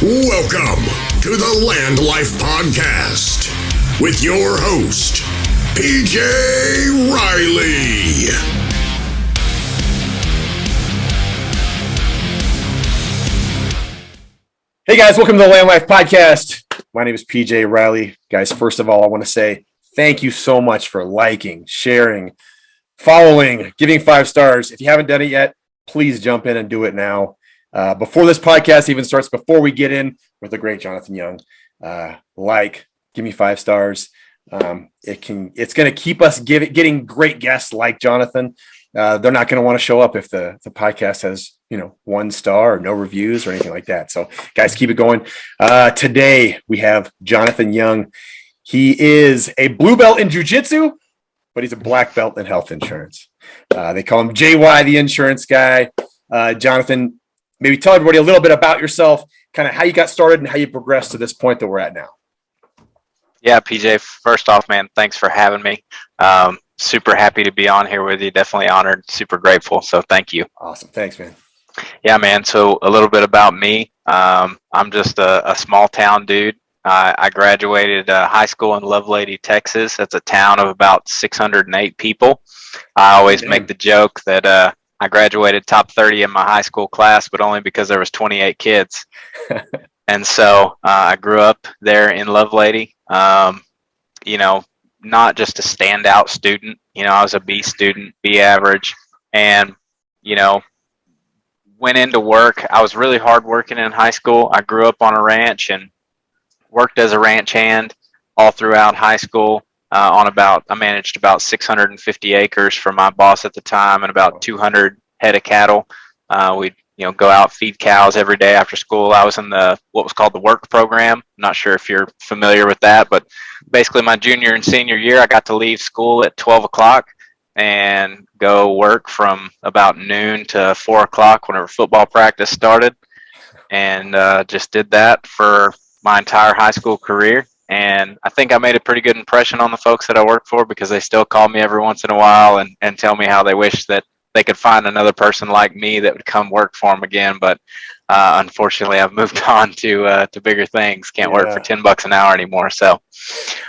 Welcome to the LandLife podcast with your host, PJ Riley. Hey guys, welcome to the LandLife podcast. My name is PJ Riley. Guys, first of all, I want to say thank you so much for liking, sharing, following, giving 5 stars. If you haven't done it yet, please jump in and do it now. Before this podcast even starts, before we get in with the great Jonathan Young, give me 5 stars. It's going to keep us getting great guests like Jonathan. They're not going to want to show up if the podcast has 1 star or no reviews or anything like that. So guys, keep it going. Today we have Jonathan Young. He is a blue belt in jiu-jitsu, but he's a black belt in health insurance. They call him JY, the insurance guy. Jonathan, maybe tell everybody a little bit about yourself, kind of how you got started and how you progressed to this point that we're at now. Yeah, PJ, first off, man, thanks for having me. Super happy to be on here with you. Definitely honored, super grateful. So thank you. Awesome. Thanks, man. Yeah, man. So a little bit about me. I'm just a small town dude. I graduated high school in Lovelady, Texas. That's a town of about 608 people. I always make the joke that I graduated top 30 in my high school class, but only because there was 28 kids. And so I grew up there in Lovelady. Not just a standout student. I was a B student, B average, and went into work. I was really hard working in high school. I grew up on a ranch and worked as a ranch hand all throughout high school. I managed about 650 acres for my boss at the time and about 200 head of cattle. We'd go out, feed cows every day after school. I was in what was called the work program. I'm not sure if you're familiar with that, but basically my junior and senior year, I got to leave school at 12 o'clock and go work from about noon to 4 o'clock whenever football practice started. And just did that for my entire high school career. And I think I made a pretty good impression on the folks that I worked for because they still call me every once in a while and tell me how they wish that they could find another person like me that would come work for them again. But unfortunately, I've moved on to bigger things. Can't work for $10 an hour anymore. So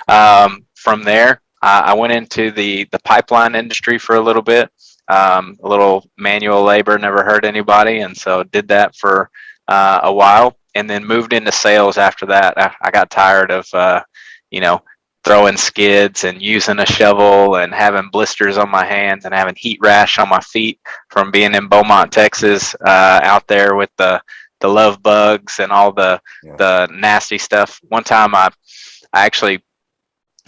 from there, I went into the pipeline industry for a little bit, a little manual labor, never hurt anybody. And so did that for a while and then moved into sales after that. I got tired of, throwing skids and using a shovel and having blisters on my hands and having heat rash on my feet from being in Beaumont, Texas, out there with the love bugs and all the nasty stuff. One time I actually,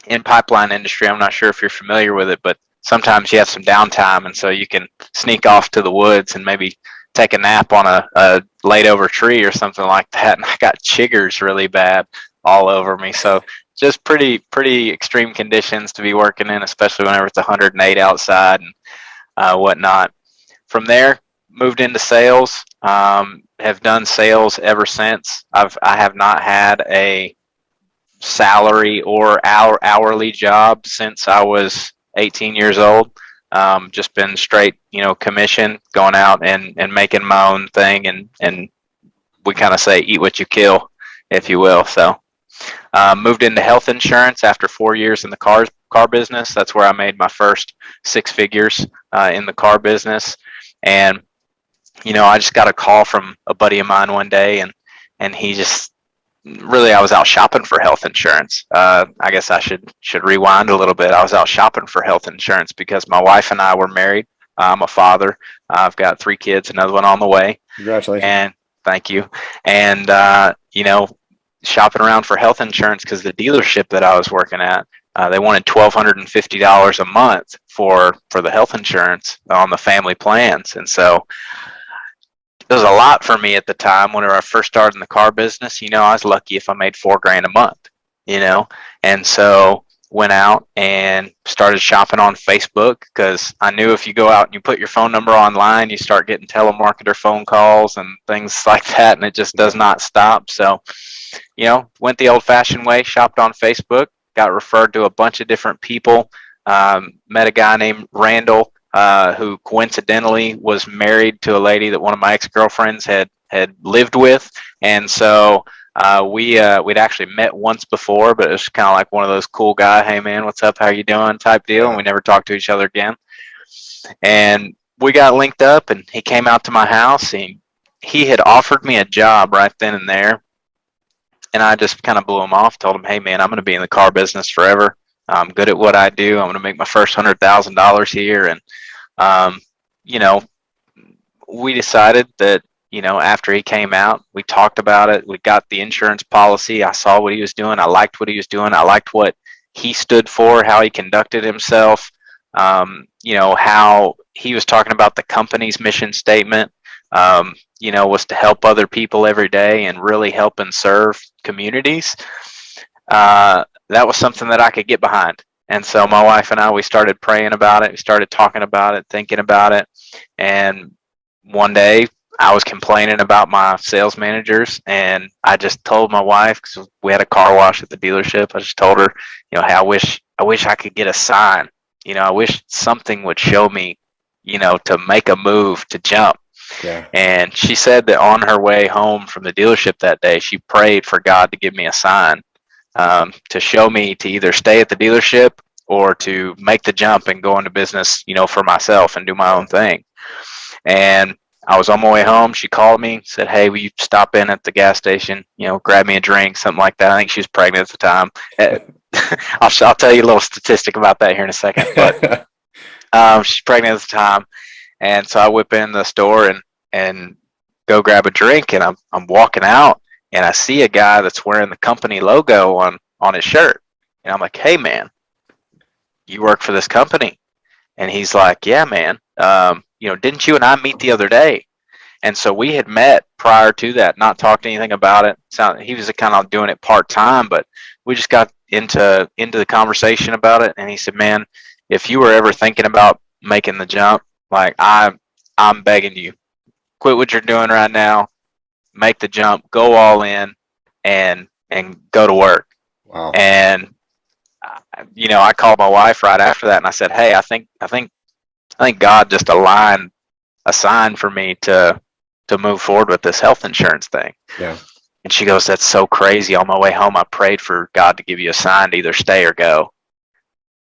in pipeline industry, I'm not sure if you're familiar with it, but sometimes you have some downtime and so you can sneak off to the woods and maybe take a nap on a laid over tree or something like that. And I got chiggers really bad all over me. So just pretty extreme conditions to be working in, especially whenever it's 108 outside and whatnot. From there, moved into sales. Have done sales ever since. I have not had a salary or hourly job since I was 18 years old. Just been straight, commission, going out and making my own thing, and we kind of say eat what you kill, if you will. So moved into health insurance after 4 years in the car business. That's where I made my first 6 figures in the car business. And I just got a call from a buddy of mine one day, and he just I was out shopping for health insurance. I guess I should rewind a little bit. I was out shopping for health insurance because my wife and I were married. I'm a father. I've got 3 kids, another one on the way. Congratulations. And thank you. And, shopping around for health insurance because the dealership that I was working at, they wanted $1,250 a month for the health insurance on the family plans. And so it was a lot for me at the time whenever I first started in the car business. I was lucky if I made $4,000 a month, and so went out and started shopping on Facebook because I knew if you go out and you put your phone number online, you start getting telemarketer phone calls and things like that, and it just does not stop. So, went the old-fashioned way, shopped on Facebook, got referred to a bunch of different people, met a guy named Randall who coincidentally was married to a lady that one of my ex-girlfriends had had lived with. And so we'd actually met once before, but it was kind of like one of those cool guy, hey man, what's up, how you doing type deal. And we never talked to each other again. And we got linked up, and he came out to my house. He had offered me a job right then and there. And I just kind of blew him off, told him, hey man, I'm going to be in the car business forever. I'm good at what I do. I'm going to make my first $100,000 here. And, we decided that, after he came out, we talked about it. We got the insurance policy. I saw what he was doing. I liked what he was doing. I liked what he stood for, how he conducted himself, how he was talking about the company's mission statement, was to help other people every day and really help and serve communities. That was something that I could get behind. And so my wife and I, we started praying about it. We started talking about it, thinking about it. And one day I was complaining about my sales managers, and I just told my wife, because we had a car wash at the dealership, I just told her, hey, I wish I could get a sign. I wish something would show me, to make a move, to jump. Yeah. And she said that on her way home from the dealership that day, she prayed for God to give me a sign, to show me to either stay at the dealership or to make the jump and go into business, for myself and do my own thing. And I was on my way home. She called me, said, hey, will you stop in at the gas station, grab me a drink, something like that. I think she was pregnant at the time. I'll tell you a little statistic about that here in a second. But she's pregnant at the time. And so I whip in the store and go grab a drink, and I'm walking out, and I see a guy that's wearing the company logo on his shirt. And I'm like, hey, man, you work for this company? And he's like, yeah, man. Didn't you and I meet the other day? And so we had met prior to that, not talked anything about it. He was kind of doing it part-time, but we just got into the conversation about it. And he said, man, if you were ever thinking about making the jump, like I'm begging you, quit what you're doing right now, make the jump, go all in, and go to work. Wow. And I called my wife right after that, and I said, hey, I think God just aligned a sign for me to move forward with this health insurance thing. Yeah. And she goes, that's so crazy. On my way home, I prayed for God to give you a sign to either stay or go.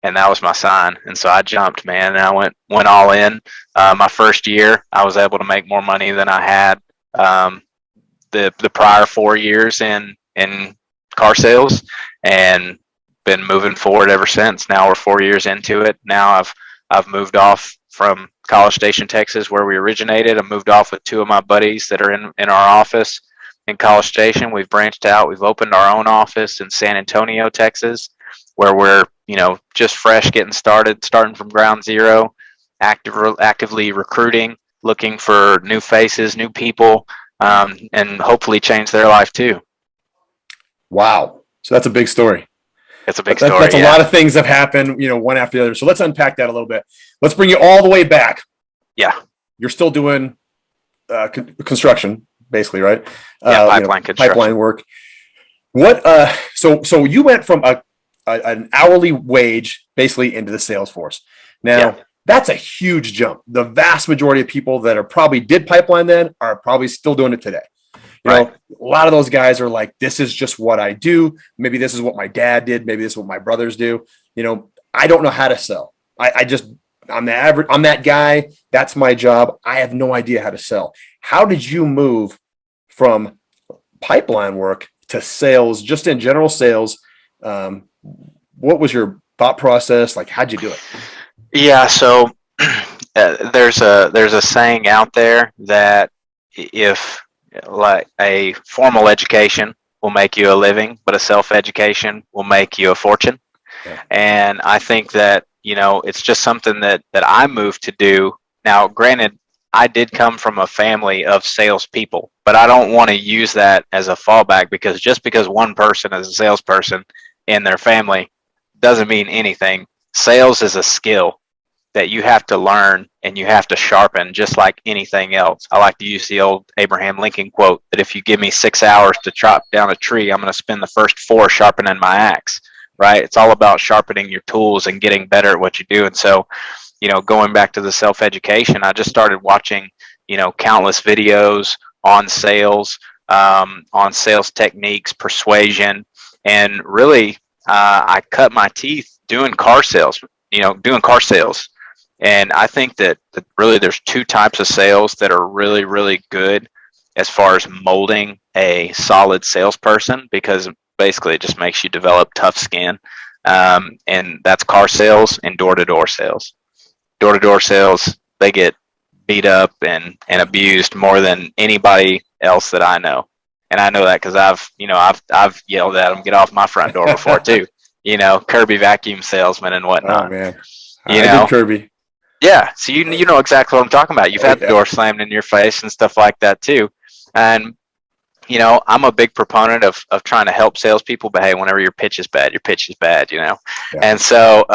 And that was my sign. And so I jumped, man, and I went all in. My first year, I was able to make more money than I had the prior 4 years in car sales, and been moving forward ever since. Now we're 4 years into it. Now I've moved off from College Station, Texas, where we originated. I moved off with two of my buddies that are in our office in College Station. We've branched out. We've opened our own office in San Antonio, Texas, where we're just fresh, getting starting from ground zero, actively recruiting, looking for new faces, new people, and hopefully change their life too. Wow. So that's a big story. It's a big story. That's a lot of things have happened, one after the other. So let's unpack that a little bit. Let's bring you all the way back. Yeah. You're still doing construction, basically, right? Yeah, pipeline construction. Pipeline work. What? So you went from an hourly wage basically into the sales force. Now, That's a huge jump. The vast majority of people that are probably did pipeline then are probably still doing it today. You know, a lot of those guys are like, this is just what I do. Maybe this is what my dad did. Maybe this is what my brothers do. I don't know how to sell. I'm that guy. That's my job. I have no idea how to sell. How did you move from pipeline work to sales, just in general sales? What was your thought process? Like, how'd you do it? Yeah. So there's a saying out there that if like a formal education will make you a living, but a self-education will make you a fortune. Yeah. And I think that, it's just something that I moved to do. Now, granted, I did come from a family of salespeople, but I don't want to use that as a fallback, because just because one person is a salesperson in their family doesn't mean anything. Sales is a skill that you have to learn and you have to sharpen, just like anything else. I like to use the old Abraham Lincoln quote that if you give me 6 hours to chop down a tree, I'm going to spend the first 4 sharpening my axe, right? It's all about sharpening your tools and getting better at what you do. And so, going back to the self-education, I just started watching, countless videos on sales, on sales techniques, persuasion, and really, I cut my teeth doing car sales. Doing car sales. And I think that really there's two types of sales that are really, really good as far as molding a solid salesperson, because basically it just makes you develop tough skin. And that's car sales and door-to-door sales. Door-to-door sales, they get beat up and abused more than anybody else that I know. And I know that because I've yelled at them, get off my front door before too. Kirby vacuum salesman and whatnot. Oh man, I did Kirby. Yeah, so you know exactly what I'm talking about. You've had the door slammed in your face and stuff like that too. And I'm a big proponent of trying to help salespeople, but hey, whenever your pitch is bad, Yeah. And so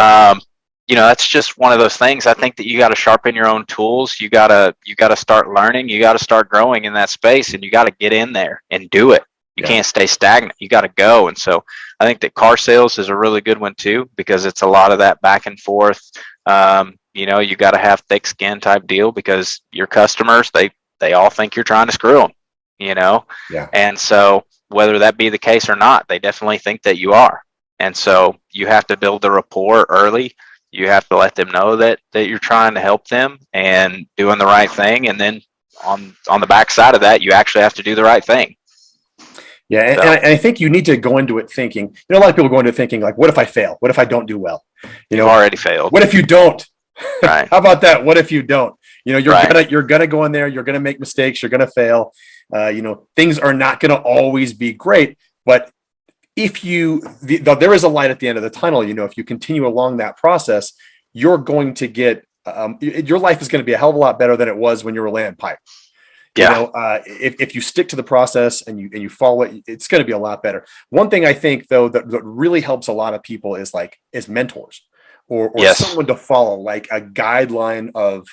that's just one of those things. I think that you got to sharpen your own tools. You gotta start learning. You got to start growing in that space, and you got to get in there and do it. You can't stay stagnant. You got to go. And so I think that car sales is a really good one too, because it's a lot of that back and forth. You got to have thick skin type deal, because your customers, they all think you're trying to screw them, Yeah. And so whether that be the case or not, they definitely think that you are. And so you have to build the rapport early. You have to let them know that you're trying to help them and doing the right thing. And then on the back side of that, you actually have to do the right thing. Yeah, and I think you need to go into it thinking. A lot of people go into it thinking like, "What if I fail? What if I don't do well?" You've already failed. What if you don't? Right. How about that? What if you don't? You're right. gonna go in there. You're gonna make mistakes. You're gonna fail. Things are not gonna always be great. But if there is a light at the end of the tunnel. If you continue along that process, you're going to get your life is going to be a hell of a lot better than it was when you were laying pipe. Yeah. If you stick to the process and you follow it, it's going to be a lot better. One thing I think though that really helps a lot of people is mentors or someone to follow, like a guideline of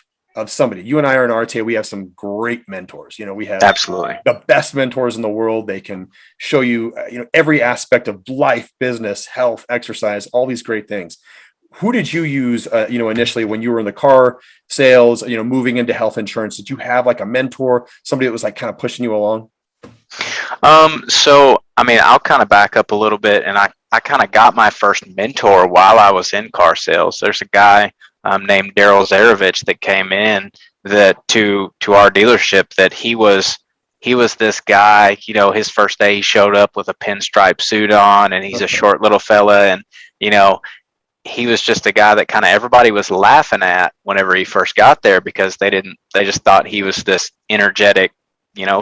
somebody. You and I are in RTA. We have some great mentors. We have absolutely the best mentors in the world. They can show you, every aspect of life, business, health, exercise, all these great things. Who did you use, initially when you were in the car sales, moving into health insurance? Did you have like a mentor, somebody that was like kind of pushing you along? So, I'll kind of back up a little bit, and I kind of got my first mentor while I was in car sales. There's a guy named Daryl Zarovich that came in to our dealership that he was this guy, his first day he showed up with a pinstripe suit on, and he's a short little fella, and, he was just a guy that kind of everybody was laughing at whenever he first got there, because they just thought he was this energetic,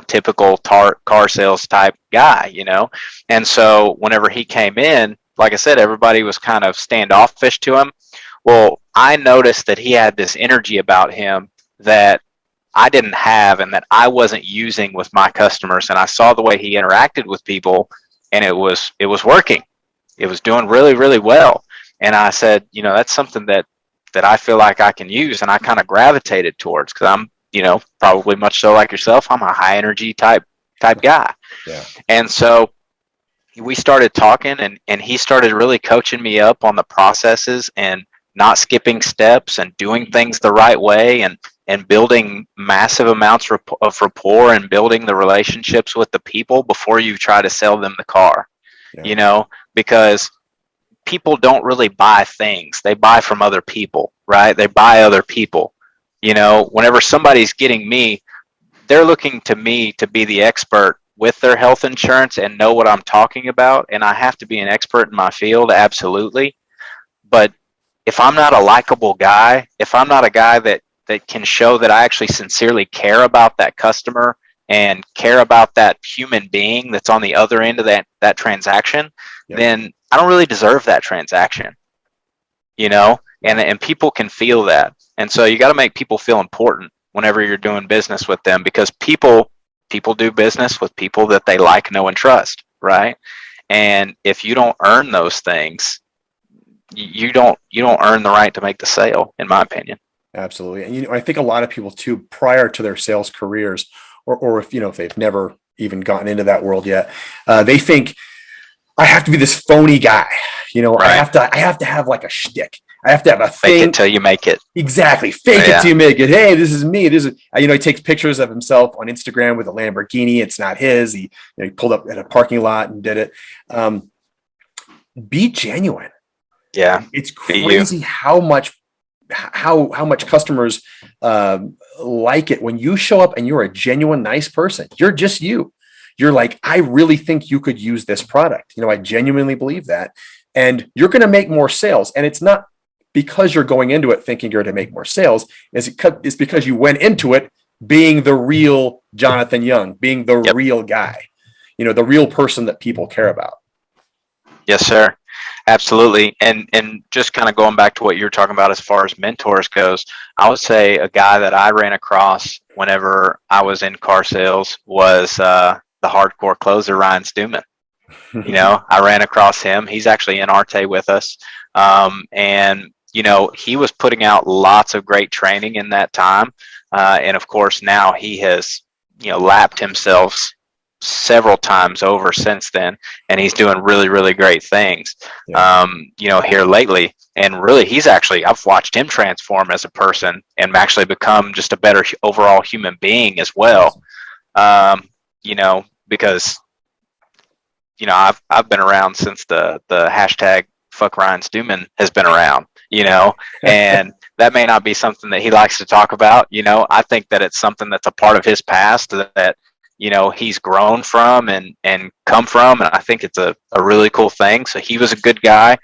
typical car sales type guy, And so whenever he came in, like I said, everybody was kind of standoffish to him. Well, I noticed that he had this energy about him that I didn't have and that I wasn't using with my customers. And I saw the way he interacted with people, and it was working. It was doing really, really well. And I said, that's something that I feel like I can use. And I kind of gravitated towards, because I'm, probably much so like yourself, I'm a high energy type guy. Yeah. And so we started talking, and he started really coaching me up on the processes and not skipping steps and doing things the right way, and building massive amounts of rapport and building the relationships with the people before you try to sell them the car. Because people don't really buy things. They buy from other people, right? They buy other people. Whenever somebody's getting me, they're looking to me to be the expert with their health insurance and know what I'm talking about. And I have to be an expert in my field, absolutely. But if I'm not a likable guy, if I'm not a guy that can show that I actually sincerely care about that customer and care about that human being that's on the other end of that transaction, then I don't really deserve that transaction, and people can feel that. And so you got to make people feel important whenever you're doing business with them, because people do business with people that they like, know, and trust, right? And if you don't earn those things, you don't earn the right to make the sale, in my opinion. Absolutely. And I think a lot of people too, prior to their sales careers, or if they've never even gotten into that world yet, they think, I have to be this phony guy. Right. I have to have like a shtick. I have to have a Fake thing. it till you make it. Exactly. Fake it till you make it. Hey, this is me. This is, he takes pictures of himself on Instagram with a Lamborghini. It's not his. He pulled up at a parking lot and did it. Be genuine. Yeah. It's crazy how much customers like it when you show up and you're a genuine, nice person. You're just you. You're like, I really think you could use this product. I genuinely believe that. And you're going to make more sales. And it's not because you're going into it thinking you're going to make more sales. It's because you went into it being the real Jonathan Young, being the real guy, the real person that people care about. Yes, sir. Absolutely. And just kind of going back to what you were talking about as far as mentors goes, I would say a guy that I ran across whenever I was in car sales was the hardcore closer, Ryan Stewman. I ran across him. He's actually in Arte with us. And he was putting out lots of great training in that time. And of course, now he has, lapped himself several times over since then, and he's doing really, really great things, here lately. And really, I've watched him transform as a person and actually become just a better overall human being as well. Because, I've been around since the hashtag fuck Ryan Stewman has been around, and that may not be something that he likes to talk about. I think that it's something that's a part of his past that he's grown from and come from. And I think it's a really cool thing. So he was a good guy.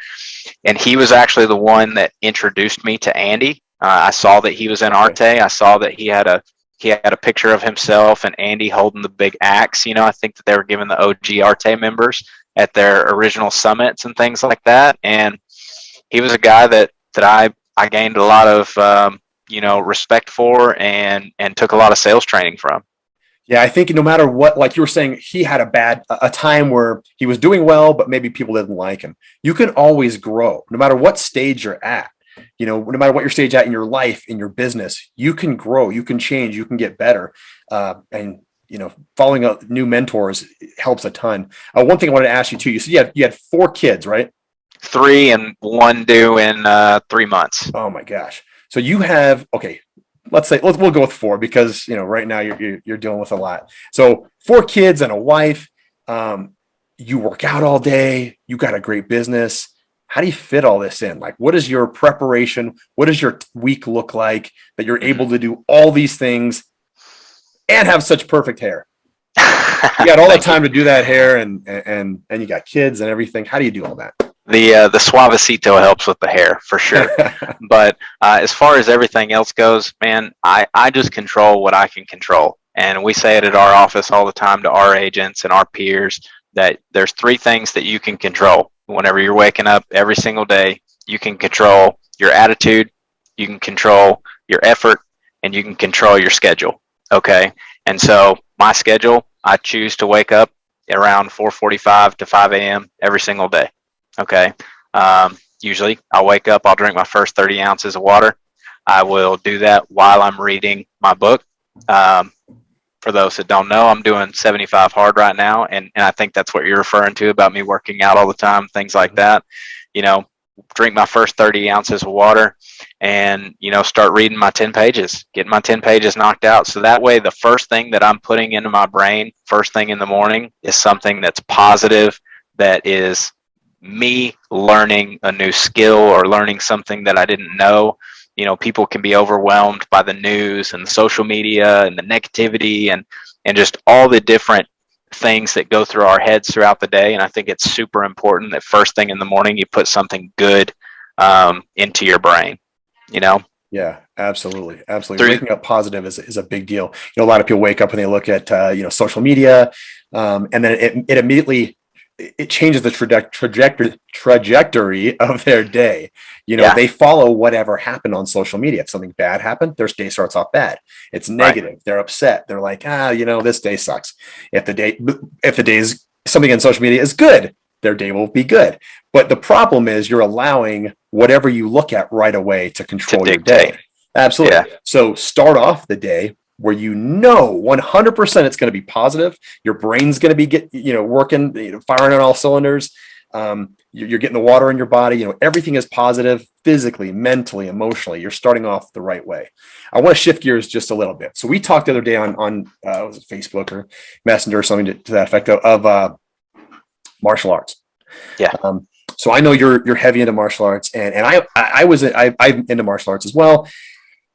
And he was actually the one that introduced me to Andy. I saw that he was in Arte. I saw that he had a picture of himself and Andy holding the big axe. I think that they were giving the OG Arte members at their original summits and things like that. And he was a guy that I gained a lot of, respect for and took a lot of sales training from. Yeah, I think no matter what, like you were saying, he had a time where he was doing well, but maybe people didn't like him. You can always grow no matter what stage you're at. No matter what your stage at in your life, in your business, you can grow, you can change, you can get better. And following up new mentors helps a ton. One thing I wanted to ask you too, you said you had 4 kids, right? 3 and 1 due in 3 months. Oh my gosh. So you have, okay, we'll go with 4 because right now you're dealing with a lot. So 4 kids and a wife. You work out all day. You got a great business. How do you fit all this in? Like, what is your preparation? What does your week look like that you're able to do all these things and have such perfect hair? You got all the time to do that hair, and you got kids and everything. How do you do all that? The Suavecito helps with the hair for sure. But as far as everything else goes, man, I just control what I can control. And we say it at our office all the time to our agents and our peers that there's 3 things that you can control. Whenever you're waking up every single day, you can control your attitude, you can control your effort, and you can control your schedule. Okay. And so my schedule, I choose to wake up around 4:45 to 5 a.m. every single day. Okay. Usually I'll wake up, I'll drink my first 30 ounces of water. I will do that while I'm reading my book. For those that don't know, I'm doing 75 hard right now. And I think that's what you're referring to about me working out all the time, things like that. Drink my first 30 ounces of water and, start reading my 10 pages, getting my 10 pages knocked out. So that way, the first thing that I'm putting into my brain, first thing in the morning, is something that's positive, that is me learning a new skill or learning something that I didn't know. People can be overwhelmed by the news and social media and the negativity and just all the different things that go through our heads throughout the day. And I think it's super important that first thing in the morning, you put something good into your brain, Yeah, absolutely. Absolutely. Waking up positive is a big deal. A lot of people wake up and they look at, social media and then it immediately, it changes the trajectory of their day. They follow whatever happened on social media. If something bad happened, their day starts off bad. It's negative. Right. They're upset. They're like, this day sucks. If the day is something in social media is good, their day will be good. But the problem is you're allowing whatever you look at right away to control your day. Absolutely. Yeah. So start off the day where 100% it's going to be positive. Your brain's going to be working, firing on all cylinders. You're getting the water in your body. Everything is positive physically, mentally, emotionally. You're starting off the right way. I want to shift gears just a little bit. So we talked the other day on was it Facebook or Messenger or something to that effect of martial arts. Yeah. So I know you're heavy into martial arts, and I'm into martial arts as well.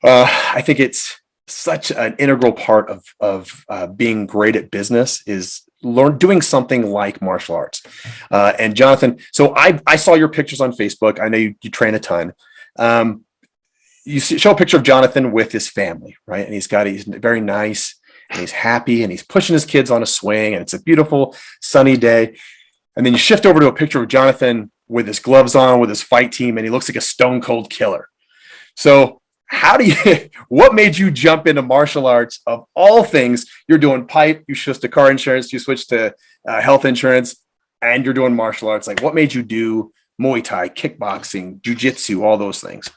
I think it's such an integral part of being great at business is doing something like martial arts. And Jonathan, so I saw your pictures on Facebook. I know you train a ton. Show a picture of Jonathan with his family, right? And he's very nice and he's happy and he's pushing his kids on a swing and it's a beautiful sunny day. And then you shift over to a picture of Jonathan with his gloves on, with his fight team, and he looks like a stone cold killer. So what made you jump into martial arts of all things? You're doing pipe, you switched to car insurance, you switched to health insurance, and you're doing martial arts. Like, what made you do Muay Thai, kickboxing, jujitsu, all those things?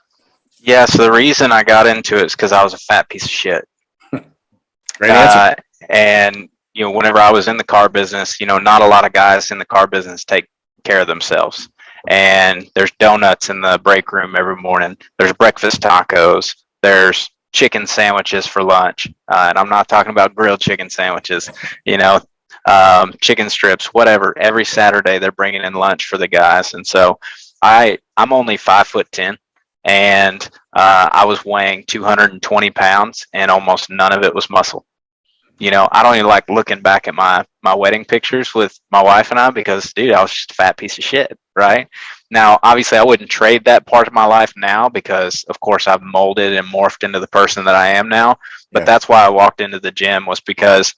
Yeah. So the reason I got into it is because I was a fat piece of shit. Great answer. And, whenever I was in the car business, not a lot of guys in the car business take care of themselves. And there's donuts in the break room every morning. There's breakfast tacos. There's chicken sandwiches for lunch. And I'm not talking about grilled chicken sandwiches, chicken strips, whatever. Every Saturday they're bringing in lunch for the guys. And so I'm only 5'10", and I was weighing 220 pounds, and almost none of it was muscle. I don't even like looking back at my wedding pictures with my wife and I because, dude, I was just a fat piece of shit, right? Now, obviously, I wouldn't trade that part of my life now because, of course, I've molded and morphed into the person that I am now. But that's why I walked into the gym, was because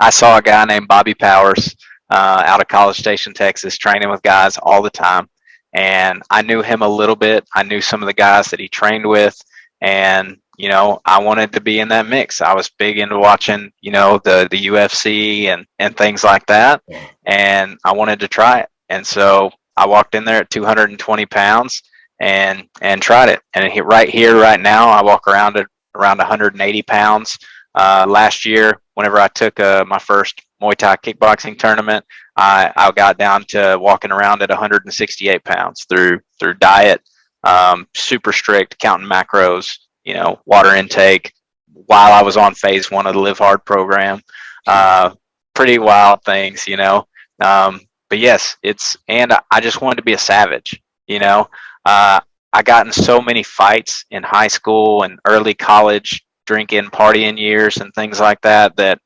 I saw a guy named Bobby Powers out of College Station, Texas, training with guys all the time. And I knew him a little bit. I knew some of the guys that he trained with. And I wanted to be in that mix. I was big into watching, the UFC and things like that. And I wanted to try it. And so I walked in there at 220 pounds and tried it. And right here, right now, I walk around at around 180 pounds. Last year, whenever I took my first Muay Thai kickboxing tournament, I got down to walking around at 168 pounds through diet, super strict, counting macros, water intake, while I was on phase 1 of the Live Hard program. Pretty wild things, but yes, and I just wanted to be a savage, I got in so many fights in high school and early college, drinking, partying years and things like that, there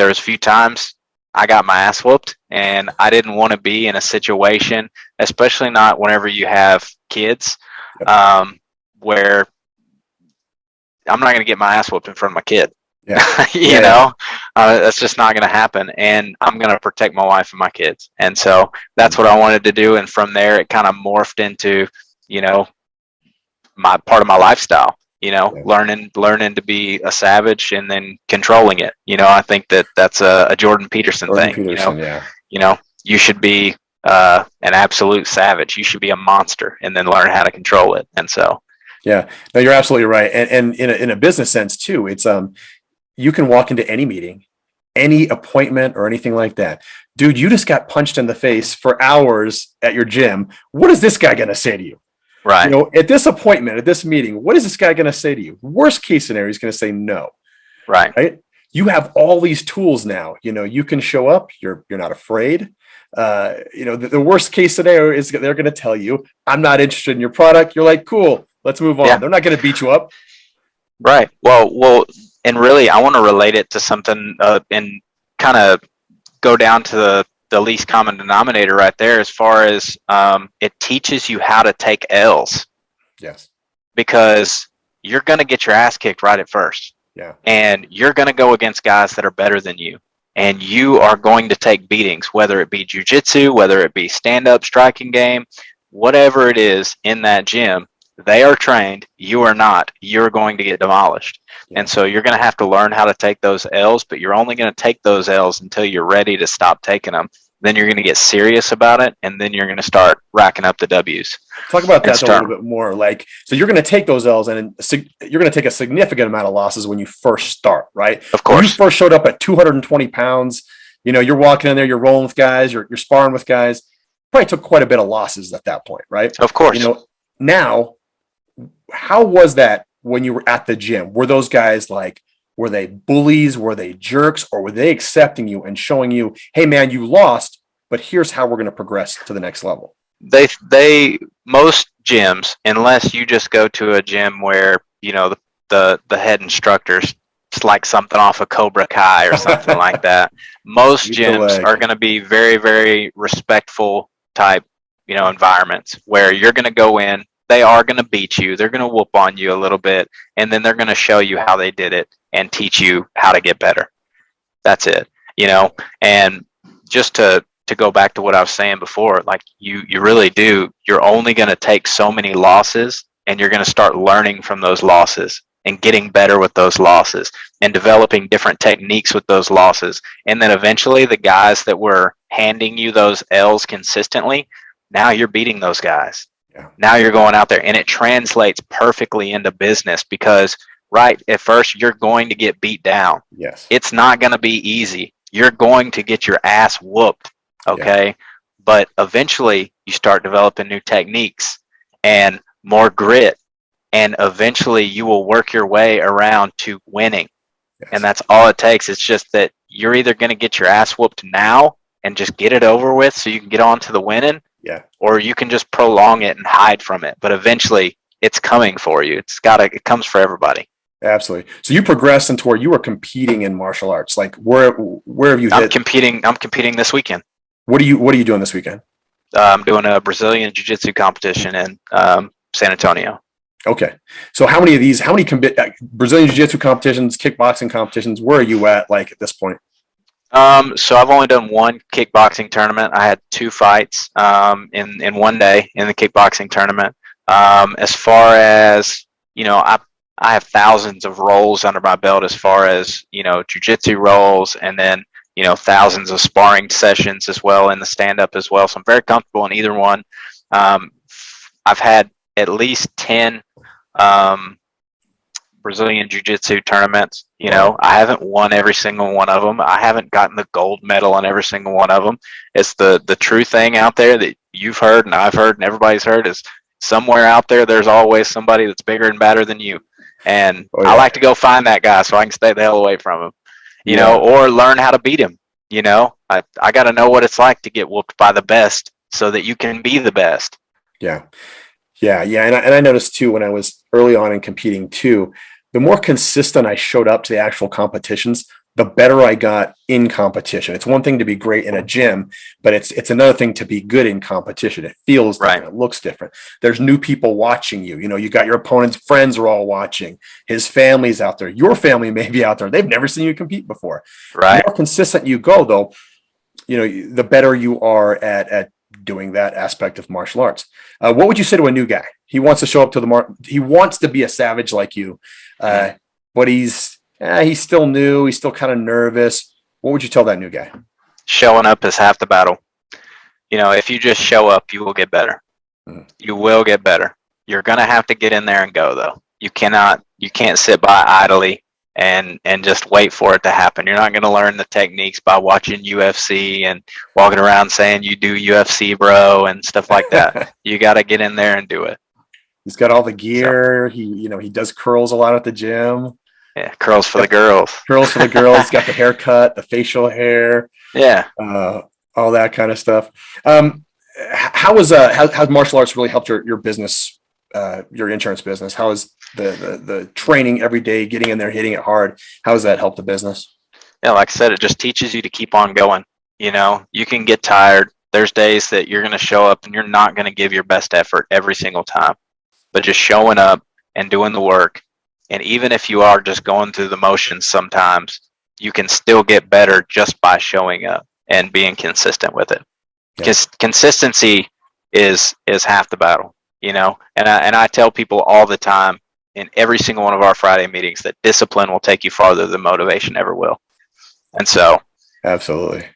was a few times I got my ass whooped, and I didn't want to be in a situation, especially not whenever you have kids, where I'm not going to get my ass whooped in front of my kid. That's just not going to happen. And I'm going to protect my wife and my kids. And so that's what I wanted to do. And from there, it kind of morphed into, my part of my lifestyle, learning to be a savage and then controlling it. I think that's a Jordan Peterson thing, you should be an absolute savage. You should be a monster and then learn how to control it. And so, yeah, no, you're absolutely right. And in a business sense too, it's, you can walk into any meeting, any appointment or anything like that. Dude, you just got punched in the face for hours at your gym. What is this guy going to say to you? Right. At this appointment, at this meeting, what is this guy going to say to you? Worst case scenario, he's going to say no. Right. You have all these tools now. You can show up. You're not afraid. The worst case scenario is they're going to tell you, I'm not interested in your product. You're like, cool, let's move on. Yeah. They're not going to beat you up. Right. Well, and really, I want to relate it to something and kind of go down to the least common denominator right there, as far as it teaches you how to take L's. Yes. Because you're going to get your ass kicked right at first. Yeah. And you're going to go against guys that are better than you. And you are going to take beatings, whether it be jujitsu, whether it be stand-up striking game, whatever it is in that gym. They are trained. You are not. You're going to get demolished. Yeah. And so you're going to have to learn how to take those L's, but you're only going to take those L's until you're ready to stop taking them. Then you're going to get serious about it, and then you're going to start racking up the W's. Talk about that a little bit more. So you're going to take those L's, and you're going to take a significant amount of losses when you first start, right? Of course. When you first showed up at 220 pounds, you're walking in there, you're rolling with guys, you're sparring with guys. probably took quite a bit of losses at that point, right? Of course. Now, how was that when you were at the gym? Were those guys like, were they bullies? Were they jerks? Or were they accepting you and showing you, hey man, you lost, but here's how we're going to progress to the next level? They most gyms, unless you just go to a gym where the head instructor's it's like something off of Cobra Kai or something like that. Most gyms are going to be very, very respectful type, environments where you're going to go in. They are going to beat you. They're going to whoop on you a little bit, and then they're going to show you how they did it and teach you how to get better. That's it, And just to go back to what I was saying before, like you really do. You're only going to take so many losses, and you're going to start learning from those losses and getting better with those losses and developing different techniques with those losses. And then eventually the guys that were handing you those L's consistently, now you're beating those guys. Yeah. Now you're going out there, and it translates perfectly into business because right at first you're going to get beat down. Yes. It's not going to be easy. You're going to get your ass whooped. Okay. Yeah. But eventually you start developing new techniques and more grit. And eventually you will work your way around to winning. Yes. And that's all it takes. It's just that you're either going to get your ass whooped now and just get it over with so you can get on to the winning. Yeah. Or you can just prolong it and hide from it. But eventually it's coming for you. It comes for everybody. Absolutely. So you progressed into where you were competing in martial arts. Like where have you hit? I'm competing this weekend. What are you doing this weekend? I'm doing a Brazilian jiu-jitsu competition in San Antonio. Okay. So how many Brazilian Jiu-Jitsu competitions, kickboxing competitions, where are you at like at this point? So I've only done one kickboxing tournament. I had 2 fights in one day in the kickboxing tournament. As far as, I have thousands of rolls under my belt as far as, jiu-jitsu rolls, and then, thousands of sparring sessions as well in the stand-up as well. So I'm very comfortable in either one. I've had at least 10 Brazilian Jiu-Jitsu tournaments. I haven't won every single one of them. I haven't gotten the gold medal on every single one of them. It's the true thing out there that you've heard and I've heard and everybody's heard is somewhere out there's always somebody that's bigger and badder than you. And I like to go find that guy so I can stay the hell away from him, or learn how to beat him. I got to know what it's like to get whooped by the best so that you can be the best. Yeah. Yeah. Yeah. And I noticed too, when I was early on in competing too, the more consistent I showed up to the actual competitions, the better I got in competition. It's one thing to be great in a gym, but it's another thing to be good in competition. It feels different. It looks different. There's new people watching you. You got your opponent's friends are all watching. His family's out there. Your family may be out there. They've never seen you compete before. Right. The more consistent you go, though, the better you are at doing that aspect of martial arts. What would you say to a new guy? He wants to show up to he wants to be a savage like you, but he's still new. He's still kind of nervous. What would you tell that new guy? Showing up is half the battle. If you just show up, you will get better. You will get better. You're going to have to get in there and go, though. You can't sit by idly and just wait for it to happen. You're not going to learn the techniques by watching UFC and walking around saying you do UFC, bro, and stuff like that. You got to get in there and do it. He's got all the gear. So, he does curls a lot at the gym. Yeah, curls for the girls. Curls for the girls. He's got the haircut, the facial hair. Yeah. All that kind of stuff. How's martial arts really helped your business, your insurance business? How is the training every day, getting in there, hitting it hard? How has that helped the business? Yeah, like I said, it just teaches you to keep on going. You can get tired. There's days that you're going to show up and you're not going to give your best effort every single time, but just showing up and doing the work. And even if you are just going through the motions sometimes, you can still get better just by showing up and being consistent with it. Because consistency is half the battle, And I tell people all the time in every single one of our Friday meetings that discipline will take you farther than motivation ever will. And so. Absolutely.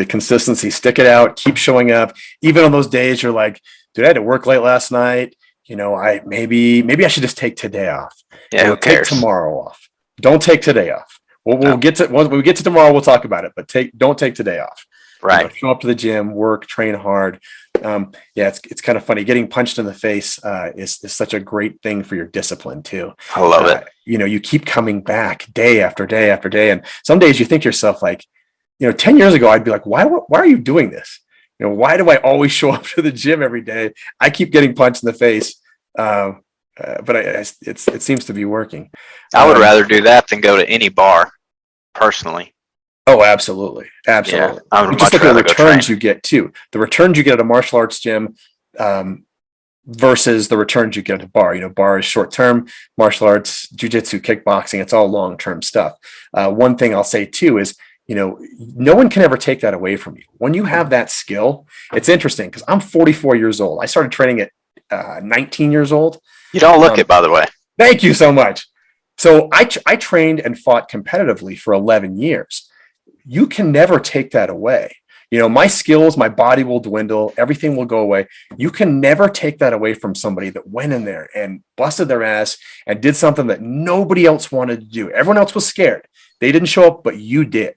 Consistency, stick it out, keep showing up. Even on those days you're like, dude, I had to work late last night. Maybe I should just take today off. Yeah, who cares? Take tomorrow off. Don't take today off. We'll get to when we get to tomorrow. We'll talk about it. But don't take today off. Right. Show up to the gym, work, train hard. It's kind of funny. Getting punched in the face is such a great thing for your discipline too. I love it. You keep coming back day after day after day. And some days you think to yourself, like, 10 years ago, I'd be like, why are you doing this? Why do I always show up to the gym every day? I keep getting punched in the face. But it seems to be working. I would rather do that than go to any bar, personally. Oh, absolutely. Yeah, I would Just much look at the rather go returns train. you get too. The returns you get at a martial arts gym versus the returns you get at a bar. Bar is short term, martial arts, jujitsu, kickboxing, it's all long term stuff. One thing I'll say too is, no one can ever take that away from you. When you have that skill, it's interesting because I'm 44 years old. I started training at 19 years old. You don't look it, by the way. Thank you so much. So I trained and fought competitively for 11 years. You can never take that away. My skills, my body will dwindle. Everything will go away. You can never take that away from somebody that went in there and busted their ass and did something that nobody else wanted to do. Everyone else was scared. They didn't show up, but you did.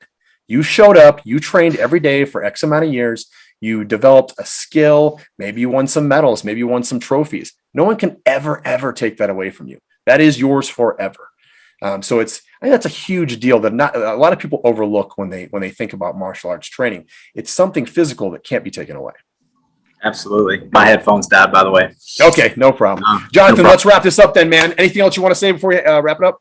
You showed up. You trained every day for X amount of years. You developed a skill. Maybe you won some medals. Maybe you won some trophies. No one can ever take that away from you. That is yours forever. So I think that's a huge deal that not a lot of people overlook when they think about martial arts training. It's something physical that can't be taken away. Absolutely. My headphones died, by the way. Okay, no problem. Jonathan, let's wrap this up then, man. Anything else you want to say before we wrap it up?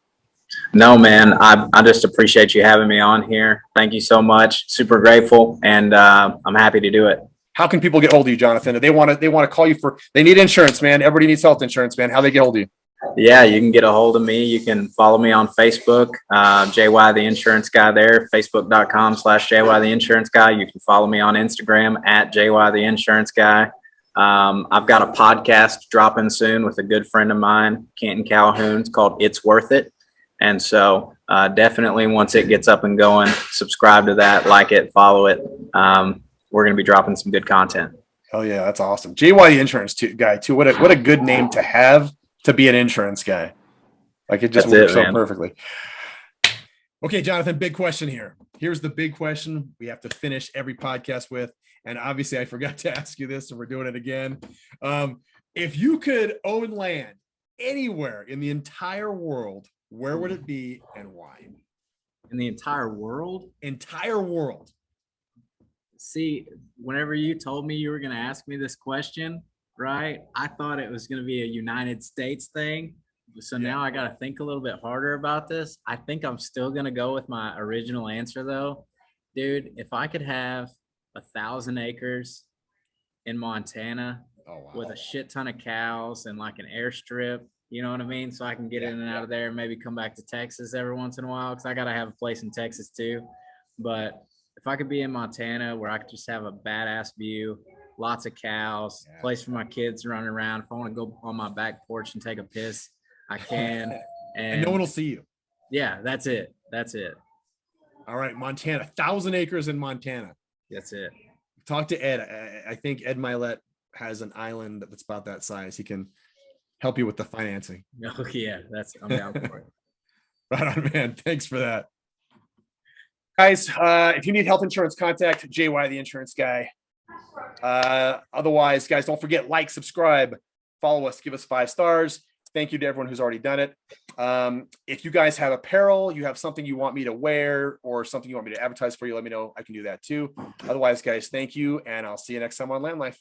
No, man. I just appreciate you having me on here. Thank you so much. Super grateful, and I'm happy to do it. How can people get hold of you, Jonathan? If they want to call you they need insurance, man. Everybody needs health insurance, man. How they get hold of you? Yeah, you can get a hold of me. You can follow me on Facebook, JY the Insurance Guy there, facebook.com/JY the Insurance Guy. You can follow me on Instagram at JY the Insurance Guy. I've got a podcast dropping soon with a good friend of mine, Canton Calhoun. It's called It's Worth It. And so definitely once it gets up and going, subscribe to that, like it, follow it. We're going to be dropping some good content. Oh yeah, that's awesome. JY the Insurance Guy too. What a good name to have to be an insurance guy. Like it just works so perfectly. Okay, Jonathan, big question here. Here's the big question we have to finish every podcast with. And obviously I forgot to ask you this, so we're doing it again. If you could own land anywhere in the entire world, where would it be and why? In the entire world? Entire world. See, whenever you told me you were going to ask me this question, right, I thought it was going to be a United States thing. So now I got to think a little bit harder about this. I think I'm still going to go with my original answer, though. Dude, if I could have 1,000 acres in Montana with a shit ton of cows and like an airstrip, you know what I mean? So I can get in and out of there and maybe come back to Texas every once in a while because I got to have a place in Texas too. But if I could be in Montana where I could just have a badass view, lots of cows, place for my kids running around. If I want to go on my back porch and take a piss, I can. And no one will see you. Yeah, that's it. That's it. All right, Montana, 1,000 acres in Montana. That's it. Talk to Ed. I think Ed Milet has an island that's about that size. He can help you with the financing. Oh yeah, I'm down for it. Right on, man. Thanks for that. Guys, if you need health insurance, contact JY the Insurance Guy. Otherwise, guys, don't forget, like, subscribe, follow us, give us 5 stars. Thank you to everyone who's already done it. If you guys have apparel, you have something you want me to wear or something you want me to advertise for you, let me know. I can do that too. Otherwise, guys, thank you. And I'll see you next time on LandLife.